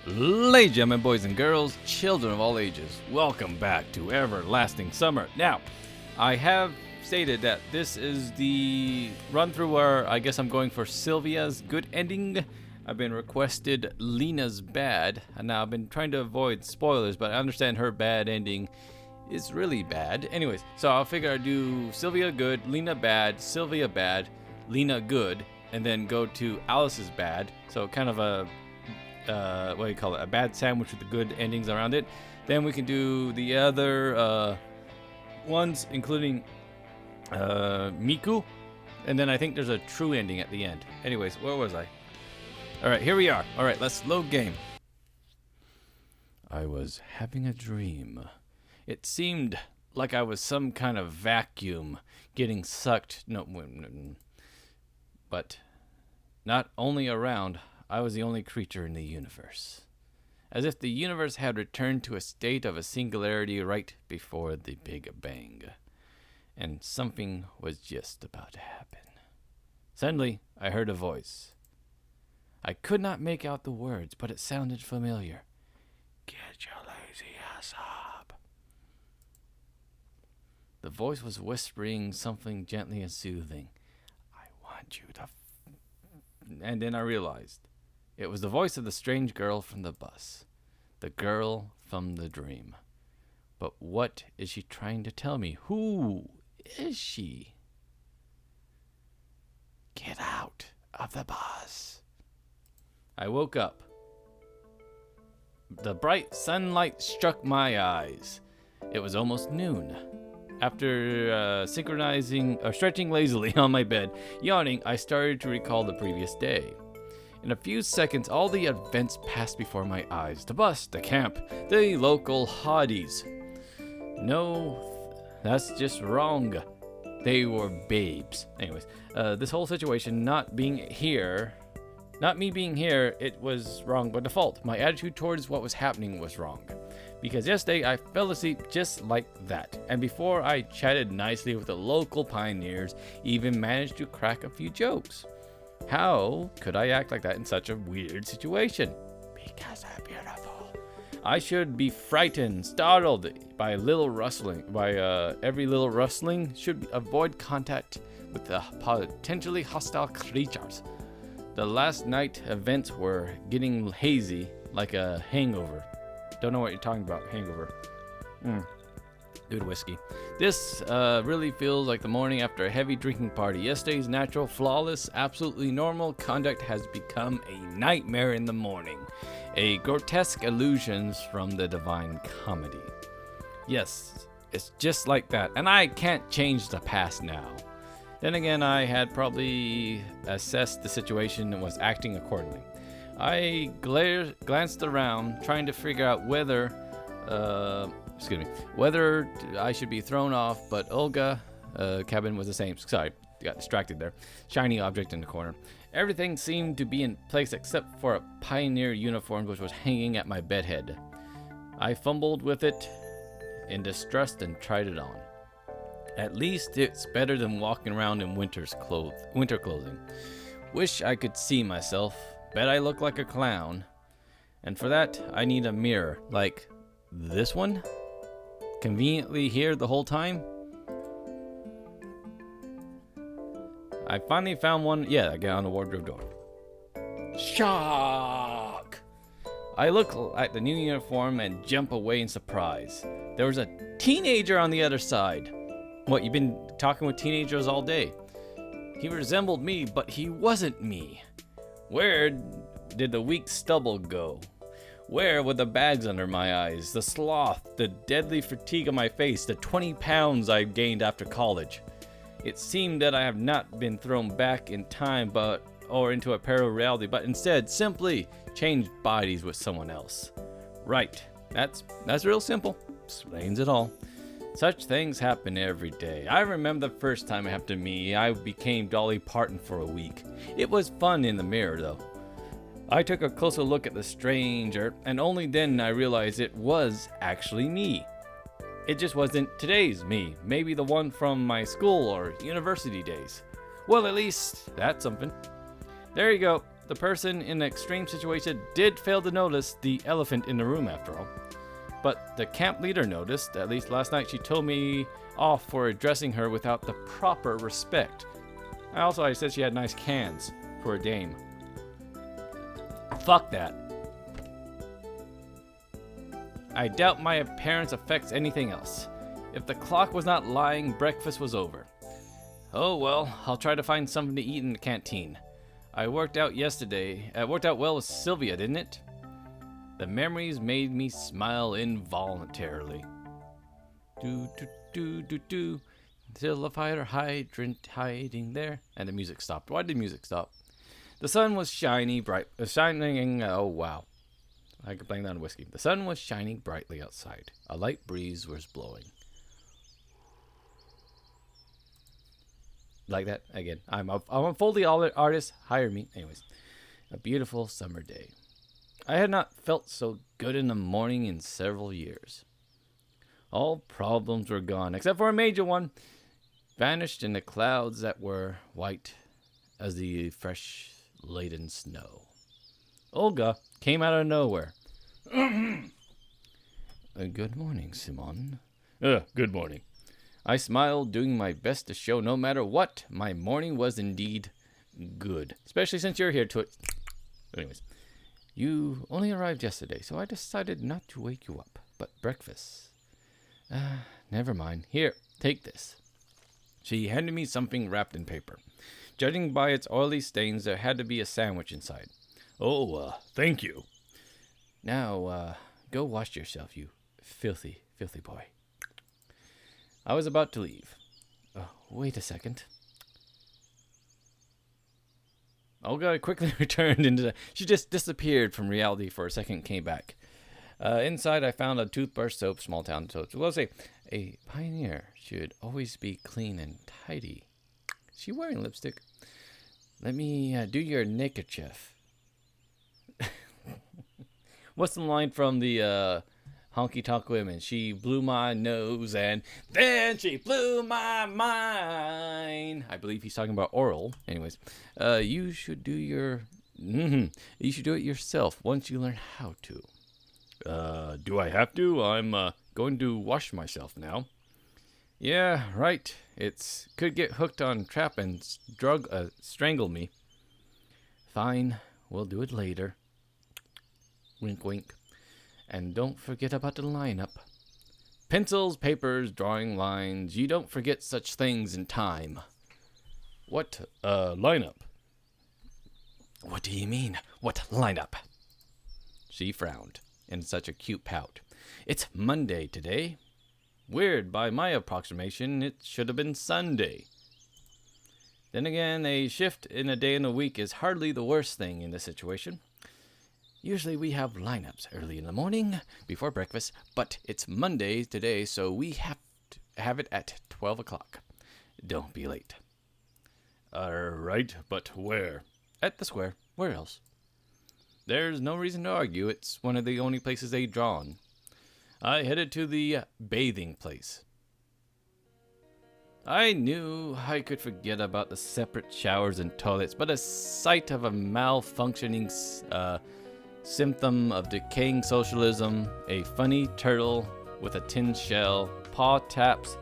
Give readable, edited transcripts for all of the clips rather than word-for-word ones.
Ladies and gentlemen, boys and girls, children of all ages, welcome back to Everlasting Summer. Now, I have stated that this is the run through where I guess I'm going for Sylvia's good ending. I've been requested Lena's bad, and now I've been trying to avoid spoilers, but I understand her bad ending is really bad. Anyways, so I'll figure I'd do Sylvia good, Lena bad, Sylvia bad, Lena good, and then go to Alice's bad. So kind of a what do you call it? A bad sandwich with the good endings around it. Then we can do the other ones, including Miku, and then I think there's a true ending at the end. Anyways, where was I? All right, here we are. All right, let's load game. I was having a dream. It seemed like I was some kind of vacuum getting sucked. But not only around. I was the only creature in the universe. As if the universe had returned to a state of a singularity right before the Big Bang. And something was just about to happen. Suddenly, I heard a voice. I could not make out the words, but it sounded familiar. Get your lazy ass up. The voice was whispering something gently and soothing. I want you to... And then I realized. It was the voice of the strange girl from the bus. The girl from the dream. But what is she trying to tell me? Who is she? Get out of the bus. I woke up. The bright sunlight struck my eyes. It was almost noon. After stretching lazily on my bed, yawning, I started to recall the previous day. In a few seconds, all the events passed before my eyes. The bus, the camp, the local hotties. No, that's just wrong. They were babes. Anyways, this whole situation not me being here, it was wrong by default. My attitude towards what was happening was wrong. Because yesterday I fell asleep just like that. And before I chatted nicely with the local pioneers, even managed to crack a few jokes. How could I act like that in such a weird situation? Because I'm beautiful. I should be frightened, startled by every little rustling. Should avoid contact with the potentially hostile creatures. The last night events were getting hazy, like a hangover. Don't know what you're talking about, hangover. Good whiskey. This really feels like the morning after a heavy drinking party. Yesterday's natural, flawless, absolutely normal conduct has become a nightmare in the morning. A grotesque illusions from the Divine Comedy. Yes, it's just like that, and I can't change the past now. Then again, I had probably assessed the situation and was acting accordingly. I glanced around, trying to figure out whether I should be thrown off, but Olga, cabin was the same. Sorry, got distracted there. Shiny object in the corner. Everything seemed to be in place except for a pioneer uniform which was hanging at my bedhead. I fumbled with it in distrust and tried it on. At least it's better than walking around in winter clothing. Wish I could see myself. Bet I look like a clown. And for that, I need a mirror, like this one? Conveniently here the whole time? I finally found one. Yeah, I got on the wardrobe door. Shock! I look at the new uniform and jump away in surprise. There was a teenager on the other side. What, you've been talking with teenagers all day? He resembled me, but he wasn't me. Where did the weak stubble go? Where were the bags under my eyes, the sloth, the deadly fatigue on my face, the 20 pounds I gained after college? It seemed that I have not been thrown back in time or into a parallel reality, but instead simply changed bodies with someone else. Right, that's real simple. Explains it all. Such things happen every day. I remember the first time it happened to me. I became Dolly Parton for a week. It was fun in the mirror, though. I took a closer look at the stranger, and only then I realized it was actually me. It just wasn't today's me. Maybe the one from my school or university days. Well, at least that's something. There you go. the person in the extreme situation did fail to notice the elephant in the room after all. But the camp leader noticed. At least last night she told me off for addressing her without the proper respect. I said she had nice cans for a dame. Fuck that. I doubt my appearance affects anything else. If the clock was not lying, breakfast was over. Oh well, I'll try to find something to eat in the canteen. I worked out yesterday. It worked out well with Sylvia, didn't it? The memories made me smile involuntarily. Do do do do do. Till a fire hydrant hiding there. And the music stopped. Why did the music stop? The sun was shining. Oh wow. I could blame that on whiskey. The sun was shining brightly outside. A light breeze was blowing. Like that again. I'm a Foley artist. Hire me. Anyways, a beautiful summer day. I had not felt so good in the morning in several years. All problems were gone, except for a major one. Vanished in the clouds that were white as the fresh laden snow. Olga came out of nowhere. Good morning, Simon. Good morning. I smiled, doing my best to show no matter what, my morning was indeed good. Especially since you're here to it. Anyways. You only arrived yesterday, so I decided not to wake you up. But breakfast. Never mind. Here, take this. She handed me something wrapped in paper. Judging by its oily stains, there had to be a sandwich inside. Oh, thank you. Now, go wash yourself, you filthy, filthy boy. I was about to leave. Wait a second. Olga quickly returned she just disappeared from reality for a second, came back. Inside, I found a toothbrush, soap, small town soap. Well, say, a pioneer should always be clean and tidy. Is she wearing lipstick? Let me do your neckerchief. What's the line from the Honky Tonk Women? She blew my nose and then she blew my mind. I believe he's talking about oral. Anyways, you should do your. You should do it yourself once you learn how to. Do I have to? I'm going to wash myself now. Yeah, right. It's could get hooked on trap and strangle me. Fine, we'll do it later. Wink, wink. And don't forget about the lineup. Pencils, papers, drawing lines. You don't forget such things in time. What, lineup? What do you mean, what lineup? She frowned in such a cute pout. It's Monday today. Weird, by my approximation, it should have been Sunday. Then again, a shift in a day in a week is hardly the worst thing in this situation. Usually we have lineups early in the morning, before breakfast, but it's Monday today, so we have to have it at 12 o'clock. Don't be late. Right, but where? At the square. Where else? There's no reason to argue. It's one of the only places they draw on. I headed to the bathing place. I knew I could forget about the separate showers and toilets, but a sight of a malfunctioning symptom of decaying socialism, a funny turtle with a tin shell, paw taps,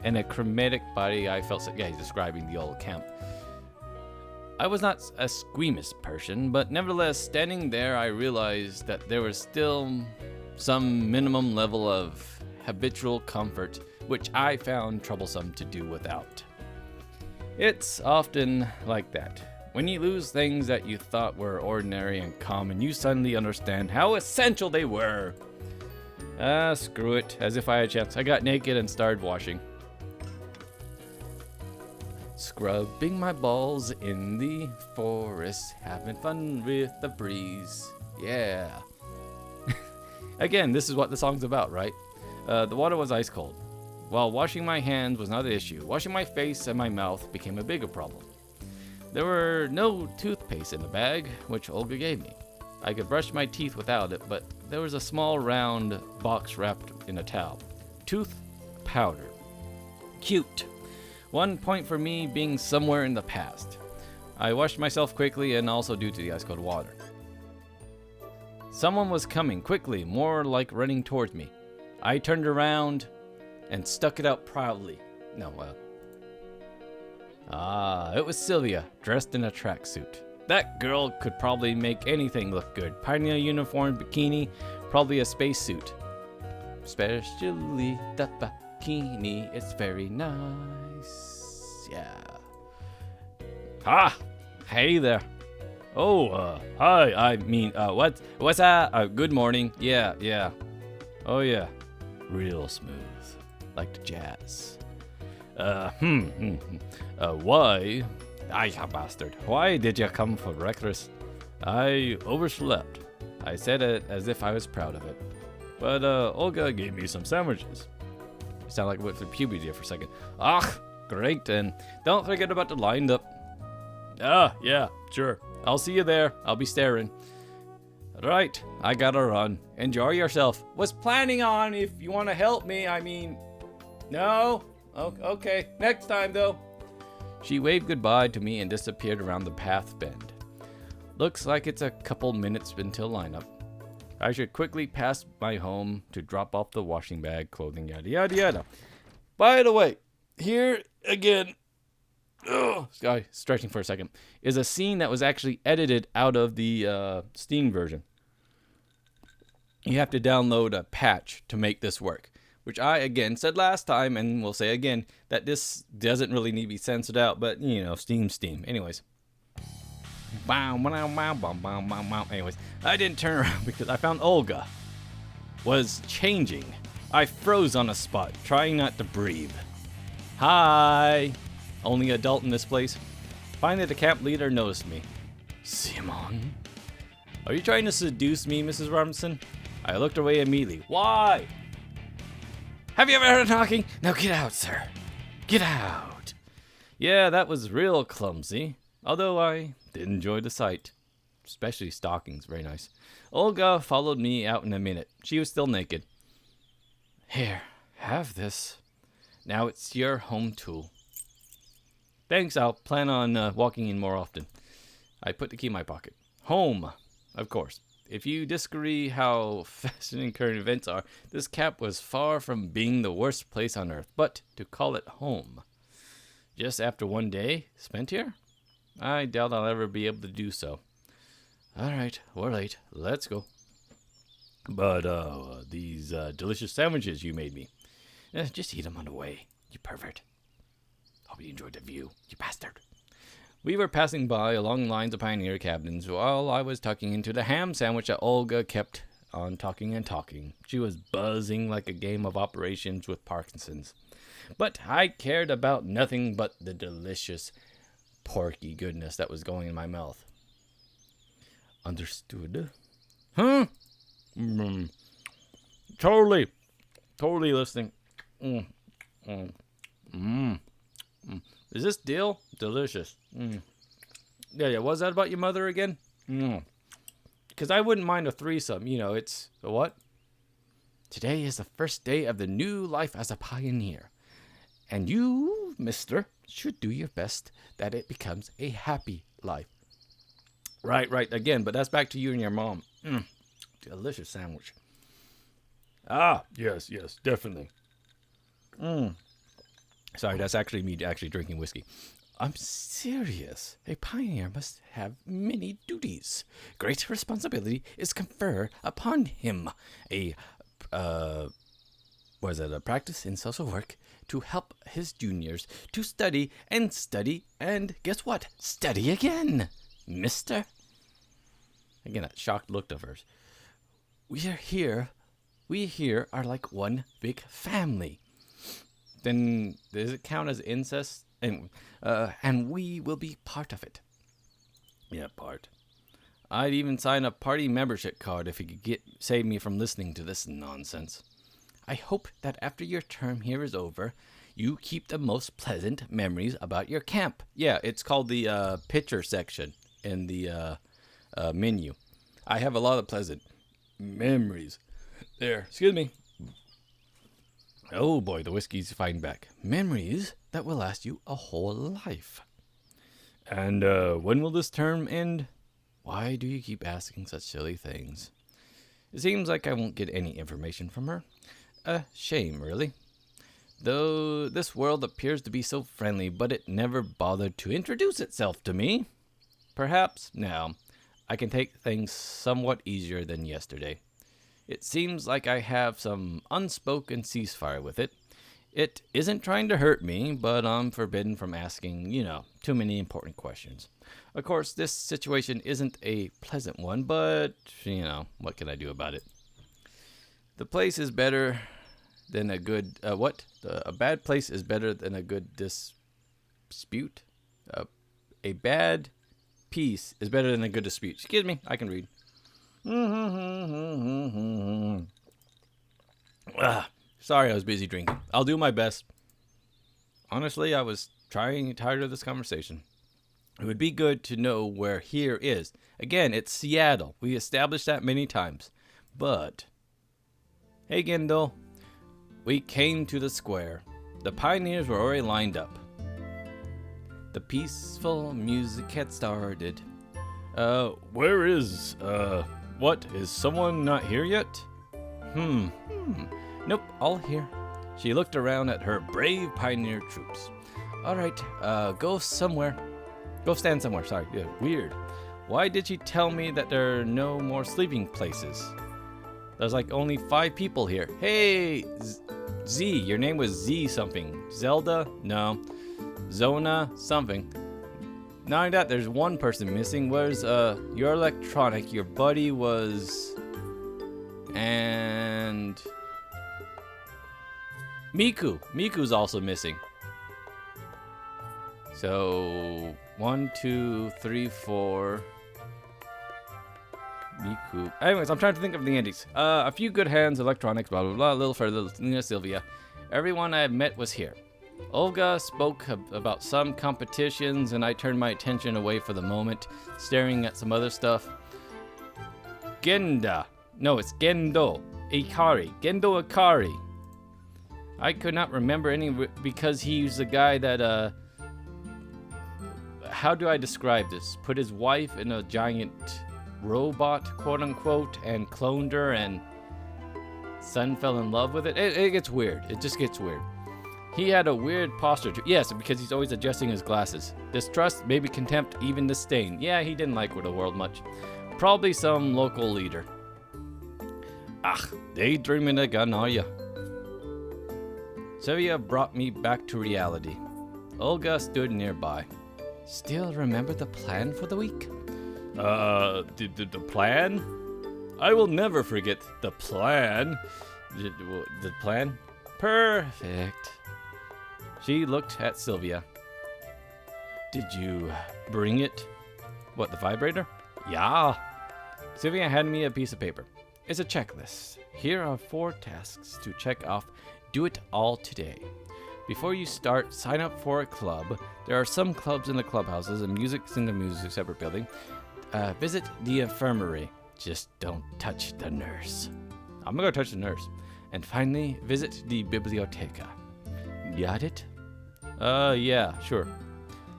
and a chromatic body, I felt so. Yeah, he's describing the old camp. I was not a squeamish person, but nevertheless, standing there, I realized that there was still some minimum level of habitual comfort, which I found troublesome to do without. It's often like that. When you lose things that you thought were ordinary and common, you suddenly understand how essential they were. Screw it. As if I had a chance. I got naked and started washing. Scrubbing my balls in the forest, having fun with the breeze. Yeah. Again, this is what the song's about, right? The water was ice cold. While washing my hands was not an issue, washing my face and my mouth became a bigger problem. There were no toothpaste in the bag, which Olga gave me. I could brush my teeth without it, but there was a small round box wrapped in a towel. Tooth powder. Cute. One point for me being somewhere in the past. I washed myself quickly and also due to the ice cold water. Someone was coming quickly, more like running towards me. I turned around and stuck it out proudly. It was Sylvia, dressed in a tracksuit. That girl could probably make anything look good. Pioneer uniform, bikini, probably a spacesuit. Especially the bikini, it's very nice. Yeah. Hey there. Hi. I mean, what's that? Good morning. Yeah. Oh yeah, real smooth, like the jazz. Why? Bastard. Why did you come for breakfast? I overslept. I said it as if I was proud of it. But, Olga gave me some sandwiches. You sound like what the puberty there for a second. Great, and don't forget about the lined up. Yeah, sure. I'll see you there. I'll be staring. Right, I gotta run. Enjoy yourself. Was planning on if you want to help me, no? Okay, next time though. She waved goodbye to me and disappeared around the path bend. Looks like it's a couple minutes until lineup. I should quickly pass my home to drop off the washing bag, clothing, yada yada yada. By the way, here again, guy stretching for a second, is a scene that was actually edited out of the Steam version. You have to download a patch to make this work, which I again said last time and will say again that this doesn't really need to be censored out, but Steam. Anyways. Anyways, I didn't turn around because I found Olga was changing. I froze on a spot, trying not to breathe. Hi. Only adult in this place. Finally, the camp leader noticed me. Simon? Are you trying to seduce me, Mrs. Robinson? I looked away immediately. Why? Have you ever heard of knocking? Now get out, sir. Get out. Yeah, that was real clumsy. Although I did enjoy the sight. Especially stockings, very nice. Olga followed me out in a minute. She was still naked. Here, have this. Now it's your home tool. Thanks, I'll plan on walking in more often. I put the key in my pocket. Home, of course. If you disagree how fascinating current events are, this camp was far from being the worst place on earth. But to call it home, just after one day spent here, I doubt I'll ever be able to do so. All right, we're late. Let's go. But these delicious sandwiches you made me, just eat them on the way, you pervert. Hope you enjoyed the view, you bastard. We were passing by along lines of pioneer cabins while I was tucking into the ham sandwich that Olga kept on talking and talking. She was buzzing like a game of operations with Parkinson's. But I cared about nothing but the delicious porky goodness that was going in my mouth. Understood? Huh? Totally listening. Is this dill? Delicious. Yeah, what's that about your mother again? Because I wouldn't mind a threesome. It's a what? Today is the first day of the new life as a pioneer. And you, mister, should do your best that it becomes a happy life. Right. Again, but that's back to you and your mom. Delicious sandwich. Yes, definitely. Sorry, that's actually me actually drinking whiskey. I'm serious. A pioneer must have many duties. Great responsibility is conferred upon him. A practice in social work to help his juniors to study and guess what? Study again, mister. Again, that shocked look of hers. We here are like one big family. Then does it count as incest? And we will be part of it. Yeah, part. I'd even sign a party membership card if he could save me from listening to this nonsense. I hope that after your term here is over, you keep the most pleasant memories about your camp. Yeah, it's called the picture section in the menu. I have a lot of pleasant memories. There, excuse me. Oh boy, the whiskey's fighting back. Memories that will last you a whole life. And when will this term end? Why do you keep asking such silly things? It seems like I won't get any information from her. A shame, really. Though this world appears to be so friendly, but it never bothered to introduce itself to me. Perhaps now I can take things somewhat easier than yesterday. It seems like I have some unspoken ceasefire with it. It isn't trying to hurt me, but I'm forbidden from asking, too many important questions. Of course, this situation isn't a pleasant one, but, what can I do about it? The place is better than a good, a bad place is better than a good dispute? A bad peace is better than a good dispute. Excuse me, I can read. Sorry, I was busy drinking. I'll do my best. Honestly, I was tired of this conversation. It would be good to know where here is. Again, it's Seattle. We established that many times. But, hey Gendo, we came to the square. The pioneers were already lined up. The peaceful music had started. Where is, what, is someone not here yet? Nope, all here. She looked around at her brave pioneer troops. All right, go somewhere. Go stand somewhere, sorry. Yeah, weird. Why did she tell me that there are no more sleeping places? There's like only 5 people here. Hey, Z, your name was Z something. Zelda? No. Zona? Something. Not only that, there's one person missing. Where's, your electronic? Your buddy was... And... Miku. Miku's also missing. So 1, 2, 3, 4. Miku. Anyways, I'm trying to think of the endings. A few good hands, electronics, blah blah blah. A little further, Sylvia. Everyone I met was here. Olga spoke about some competitions, and I turned my attention away for the moment, staring at some other stuff. Gendo. Ikari. Gendo Ikari. I could not remember any because he's the guy that, how do I describe this? Put his wife in a giant robot, quote unquote, and cloned her, and son fell in love with it. It gets weird. It just gets weird. He had a weird posture. Yes, because he's always adjusting his glasses. Distrust, maybe contempt, even disdain. Yeah, he didn't like the world much. Probably some local leader. Daydreaming again, are ya? Sylvia brought me back to reality. Olga stood nearby. Still remember the plan for the week? The plan? I will never forget the plan. The plan? Perfect. She looked at Sylvia. Did you bring it? What, the vibrator? Yeah. Sylvia handed me a piece of paper. It's a checklist. Here are 4 tasks to check off. Do it all today. Before you start, sign up for a club. There are some clubs in the clubhouses and music's in the music separate building. Visit the infirmary. Just don't touch the nurse. I'm gonna touch the nurse. And finally, visit the biblioteca. Got it? Yeah, sure.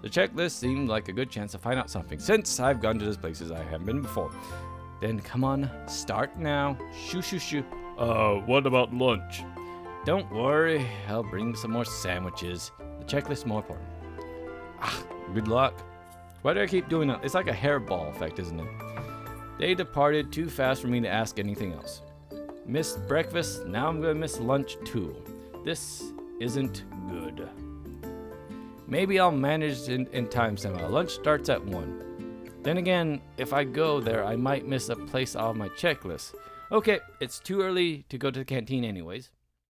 The checklist seemed like a good chance to find out something, since I've gone to these places I haven't been before. Then come on, start now. Shoo shoo shoo. What about lunch? Don't worry, I'll bring some more sandwiches. The checklist's more important. Good luck. Why do I keep doing that? It's like a hairball effect, isn't it? They departed too fast for me to ask anything else. Missed breakfast, now I'm gonna miss lunch too. This isn't good. Maybe I'll manage in time somehow. Lunch starts at 1. Then again, if I go there, I might miss a place off my checklist. Okay, it's too early to go to the canteen anyways.